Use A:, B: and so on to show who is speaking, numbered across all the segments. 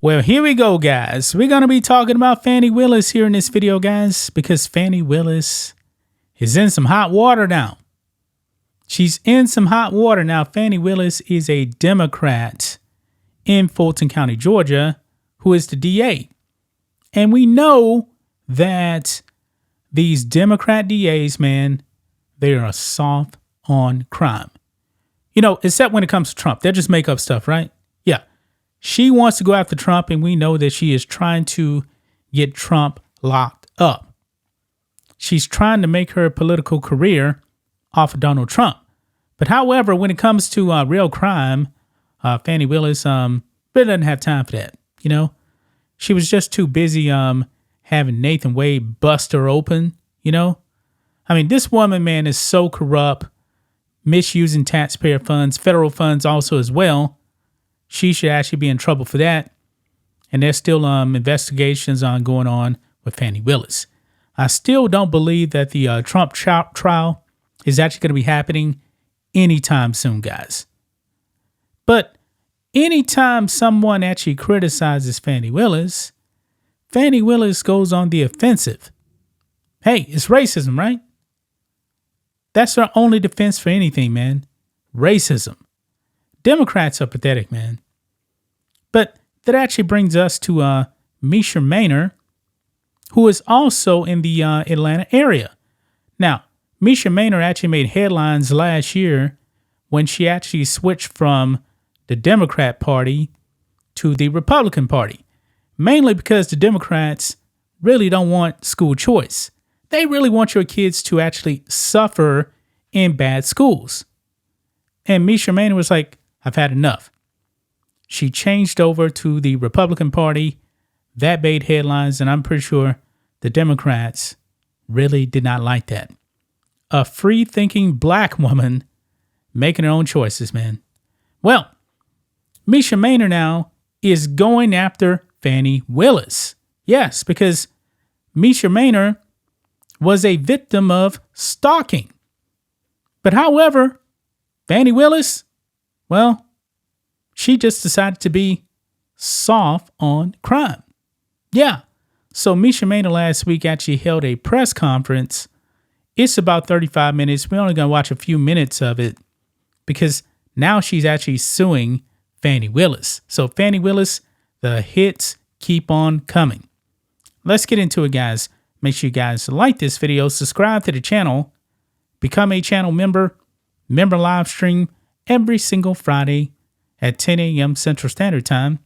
A: Well, here we go, guys. We're going to be talking about Fani Willis here in this video, guys, because Fani Willis is in some hot water now. She's in some hot water now. Fani Willis is a Democrat in Fulton County, Georgia, who is the DA. And we know that these Democrat DAs, man, they are soft on crime. You know, except when it comes to Trump. They'll just make up stuff, right? Yeah. She wants to go after Trump, and we know that she is trying to get Trump locked up. She's trying to make her political career off of Donald Trump. But however, when it comes to real crime, Fani Willis really doesn't have time for that. You know, she was just too busy having Nathan Wade bust her open. You know, I mean, this woman, man, is so corrupt, misusing taxpayer funds, federal funds also as well. She should actually be in trouble for that. And there's still investigations going on with Fani Willis. I still don't believe that the Trump trial is actually going to be happening anytime soon, guys. But anytime someone actually criticizes Fani Willis goes on the offensive. Hey, it's racism, right? That's our only defense for anything, man. Racism. Democrats are pathetic, man. But that actually brings us to Misha Mainor, who is also in the Atlanta area. Now, Misha Mainor actually made headlines last year when she actually switched from the Democrat Party to the Republican Party, mainly because the Democrats really don't want school choice. They really want your kids to actually suffer in bad schools. And Misha Mainor was like, I've had enough. She changed over to the Republican Party. That made headlines, and I'm pretty sure the Democrats really did not like that. A free-thinking black woman making her own choices, man. Well, Misha Mainor now is going after Fani Willis. Yes, because Misha Mainor was a victim of stalking. But however, Fani Willis, well, she just decided to be soft on crime. Yeah. So Misha Mainor last week actually held a press conference. It's about 35 minutes. We're only going to watch a few minutes of it because now she's actually suing Fani Willis. So Fani Willis, the hits keep on coming. Let's get into it, guys. Make sure you guys like this video, subscribe to the channel, become a channel member live stream every single Friday at 10 a.m. Central Standard Time.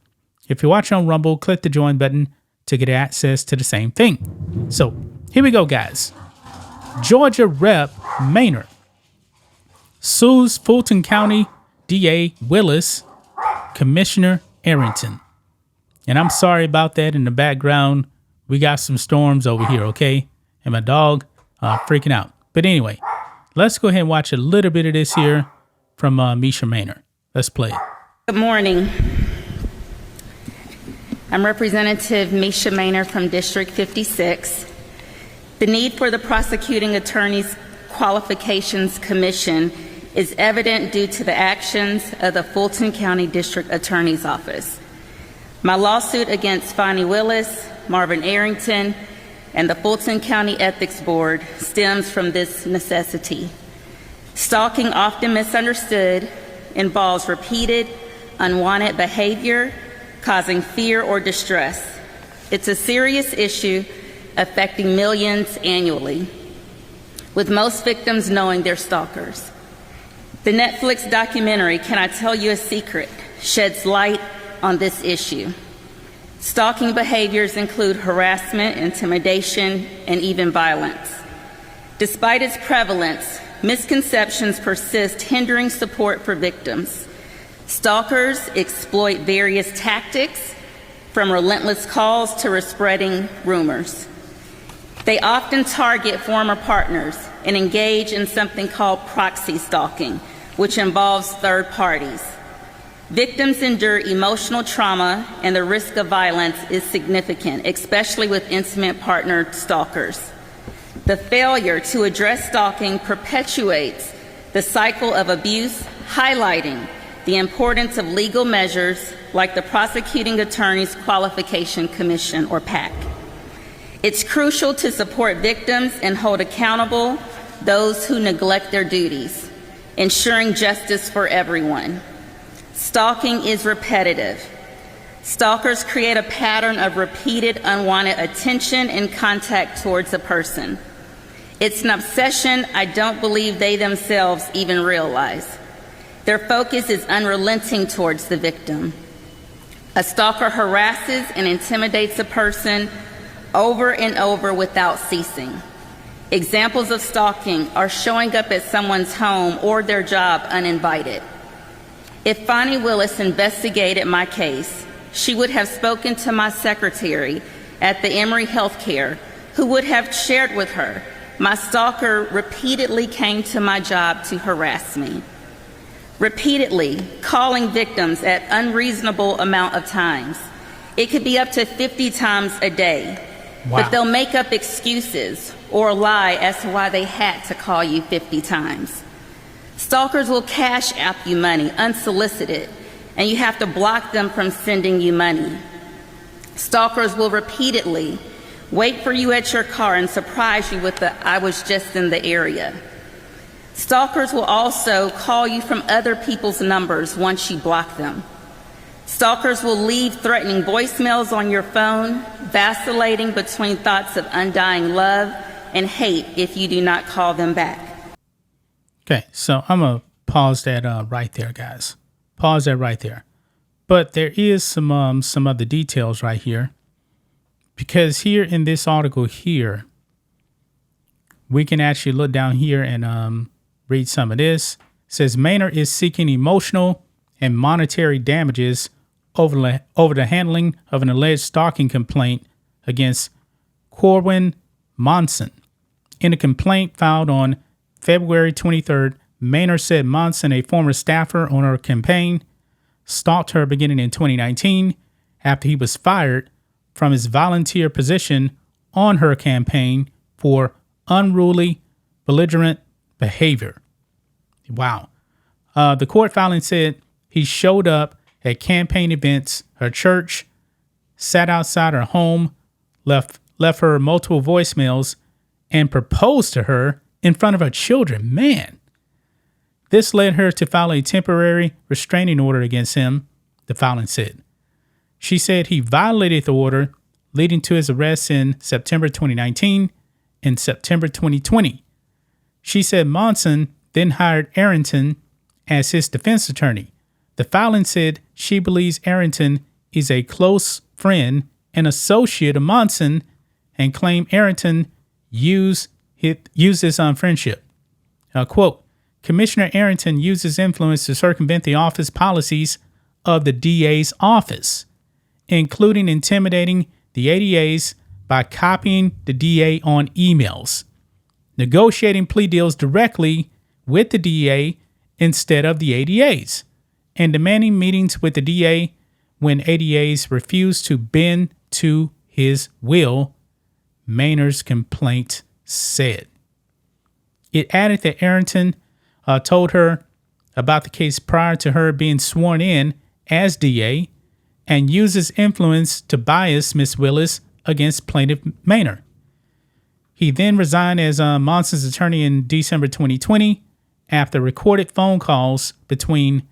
A: If you're watching on Rumble, click the join button to get access to the same thing. So here we go, guys. Georgia Rep. Mainor sues Fulton County DA Willis, Commissioner Arrington. And I'm sorry about that in the background. We got some storms over here, okay? And my dog freaking out. But anyway, let's go ahead and watch a little bit of this here from Misha Mainor. Let's play it.
B: Good morning. I'm Representative Misha Mainor from District 56. The need for the Prosecuting Attorney's Qualifications Commission is evident due to the actions of the Fulton County District Attorney's Office. My lawsuit against Fani Willis, Marvin Arrington, and the Fulton County Ethics Board stems from this necessity. Stalking, often misunderstood, involves repeated, unwanted behavior causing fear or distress. It's a serious issue affecting millions annually, with most victims knowing they're stalkers. The Netflix documentary, Can I Tell You a Secret?, sheds light on this issue. Stalking behaviors include harassment, intimidation, and even violence. Despite its prevalence, misconceptions persist, hindering support for victims. Stalkers exploit various tactics, from relentless calls to spreading rumors. They often target former partners and engage in something called proxy stalking, which involves third parties. Victims endure emotional trauma, and the risk of violence is significant, especially with intimate partner stalkers. The failure to address stalking perpetuates the cycle of abuse, highlighting the importance of legal measures like the Prosecuting Attorneys Qualification Commission, or PAC. It's crucial to support victims and hold accountable those who neglect their duties, ensuring justice for everyone. Stalking is repetitive. Stalkers create a pattern of repeated unwanted attention and contact towards a person. It's an obsession I don't believe they themselves even realize. Their focus is unrelenting towards the victim. A stalker harasses and intimidates a person over and over without ceasing. Examples of stalking are showing up at someone's home or their job uninvited. If Fani Willis investigated my case, she would have spoken to my secretary at the Emory Healthcare, who would have shared with her, my stalker repeatedly came to my job to harass me. Repeatedly calling victims at unreasonable amount of times. It could be up to 50 times a day.
A: Wow.
B: But they'll make up excuses or lie as to why they had to call you 50 times. Stalkers will cash app you money unsolicited, and you have to block them from sending you money. Stalkers will repeatedly wait for you at your car and surprise you with the "I was just in the area." Stalkers will also call you from other people's numbers once you block them. Stalkers will leave threatening voicemails on your phone, vacillating between thoughts of undying love and hate if you do not call them back.
A: Okay, so I'm going to pause that right there, guys. Pause that right there. But there is some other details right here. Because here in this article here, we can actually look down here and read some of this. It says Mainor is seeking emotional and monetary damages over the handling of an alleged stalking complaint against Corwin Monson. In a complaint filed on February 23rd, Mainor said Monson, a former staffer on her campaign, stalked her beginning in 2019 after he was fired from his volunteer position on her campaign for unruly, belligerent behavior. Wow. The court filing said he showed up at campaign events, her church, sat outside her home, left her multiple voicemails, and proposed to her in front of her children. Man. This led her to file a temporary restraining order against him, the filing said. She said he violated the order, leading to his arrest in September 2019 and September 2020. She said Monson then hired Arrington as his defense attorney. The filing said she believes Arrington is a close friend and associate of Monson and claimed Arrington used this friendship. Quote, Commissioner Arrington uses influence to circumvent the office policies of the DA's office, including intimidating the ADAs by copying the DA on emails, negotiating plea deals directly with the DA instead of the ADAs, and demanding meetings with the DA when ADAs refuse to bend to his will, Mainor's complaint said. It added that Arrington told her about the case prior to her being sworn in as DA and uses influence to bias Ms. Willis against plaintiff Mainor. He then resigned as Monson's attorney in December 2020 after recorded phone calls between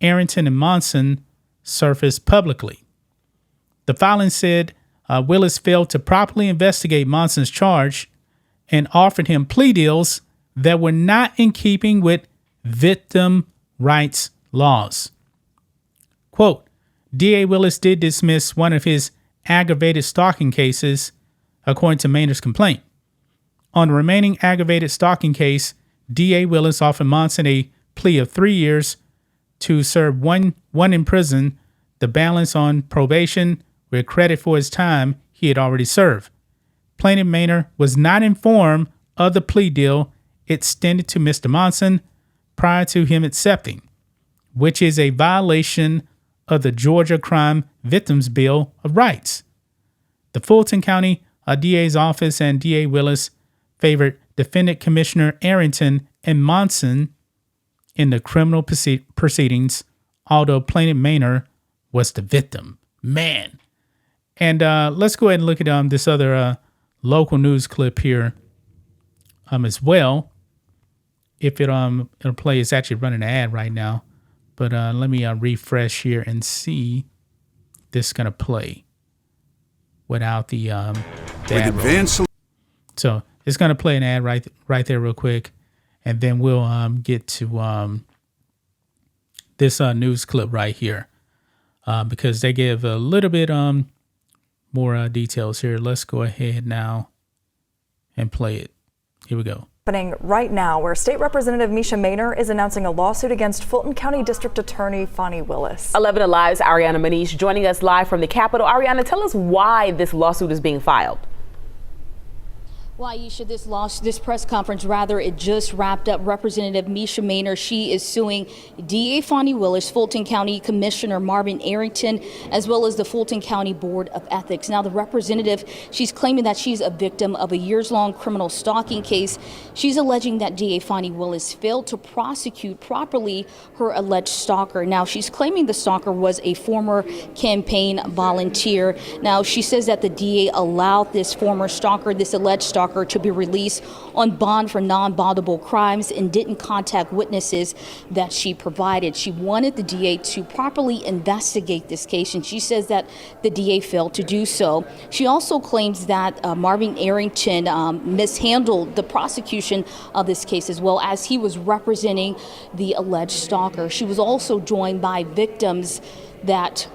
A: Arrington and Monson surfaced publicly. The filing said Willis failed to properly investigate Monson's charge and offered him plea deals that were not in keeping with victim rights laws. Quote, DA Willis did dismiss one of his aggravated stalking cases, according to Mainor's complaint. On the remaining aggravated stalking case, DA Willis offered Monson a plea of 3 years to serve one in prison, the balance on probation with credit for his time he had already served. Plaintiff Mainor was not informed of the plea deal extended to Mr. Monson prior to him accepting, which is a violation of the Georgia Crime Victims Bill of Rights. The Fulton County DA's office and DA Willis favored Defendant Commissioner Arrington and Monson in the criminal proceedings although plaintiff Mainor was the victim. Man. And let's go ahead and look at this other local news clip here as well. If it'll play, it's actually running an ad right now. But let me refresh here and see this is going to play without the ad roll. So it's going to play an ad right there real quick. And then we'll get to this news clip right here because they give a little bit more details here. Let's go ahead now and play it. Here we go.
C: Happening right now, where State Representative Misha Mainor is announcing a lawsuit against Fulton County District Attorney Fani Willis.
D: 11 Alive's Ariana Manish joining us live from the Capitol. Ariana, tell us why this lawsuit is being filed.
E: Well, Aisha, this press conference, it just wrapped up. Representative Misha Mainor, she is suing DA Fani Willis, Fulton County Commissioner Marvin Arrington, as well as the Fulton County Board of Ethics. Now, the representative, she's claiming that she's a victim of a years-long criminal stalking case. She's alleging that DA Fani Willis failed to prosecute properly her alleged stalker. Now, she's claiming the stalker was a former campaign volunteer. Now, she says that the DA allowed this former stalker, this alleged stalker, to be released on bond for non-bondable crimes and didn't contact witnesses that she provided. She wanted the DA to properly investigate this case, and she says that the DA failed to do so. She also claims that Marvin Arrington mishandled the prosecution of this case as well, as he was representing the alleged stalker. She was also joined by victims that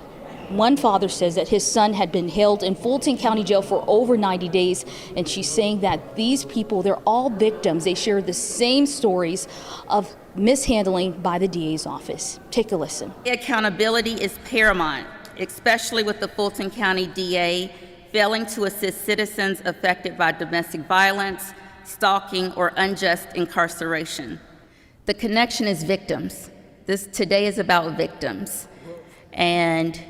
E: one father says that his son had been held in Fulton County Jail for over 90 days, and she's saying that these people, they're all victims. They share the same stories of mishandling by the DA's office. Take a listen.
B: Accountability is paramount, especially with the Fulton County DA failing to assist citizens affected by domestic violence, stalking, or unjust incarceration. The connection is victims. This today is about victims. And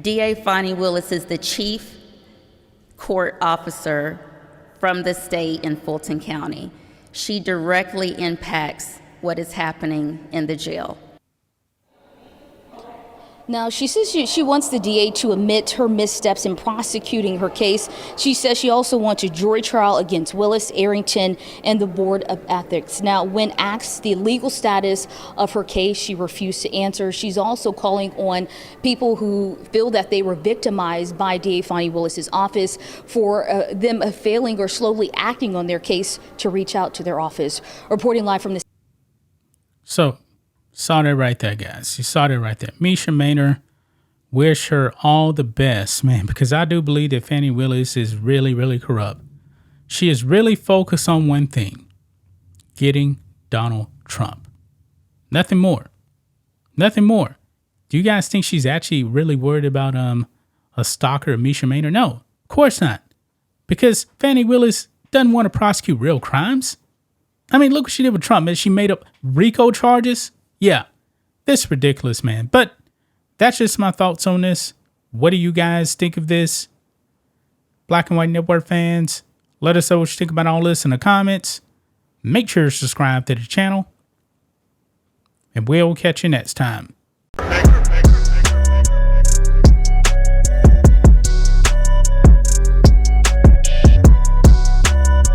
B: DA Fani Willis is the chief court officer from the state in Fulton County. She directly impacts what is happening in the jail.
E: Now, she says she wants the DA to admit her missteps in prosecuting her case. She says she also wants a jury trial against Willis, Arrington, and the Board of Ethics. Now, when asked the legal status of her case, she refused to answer. She's also calling on people who feel that they were victimized by DA Fani Willis's office for them failing or slowly acting on their case to reach out to their office. Reporting live from the...
A: So, saw that right there, guys. You saw that right there. Misha Mainor, wish her all the best, man, because I do believe that Fani Willis is really, really corrupt. She is really focused on one thing: getting Donald Trump. Nothing more. Nothing more. Do you guys think she's actually really worried about a stalker of Misha Mainor? No, of course not. Because Fani Willis doesn't want to prosecute real crimes. I mean, look what she did with Trump. She made up RICO charges. Yeah, this is ridiculous, man. But that's just my thoughts on this. What do you guys think of this? Black and White Network fans, let us know what you think about all this in the comments. Make sure to subscribe to the channel. And we'll catch you next time.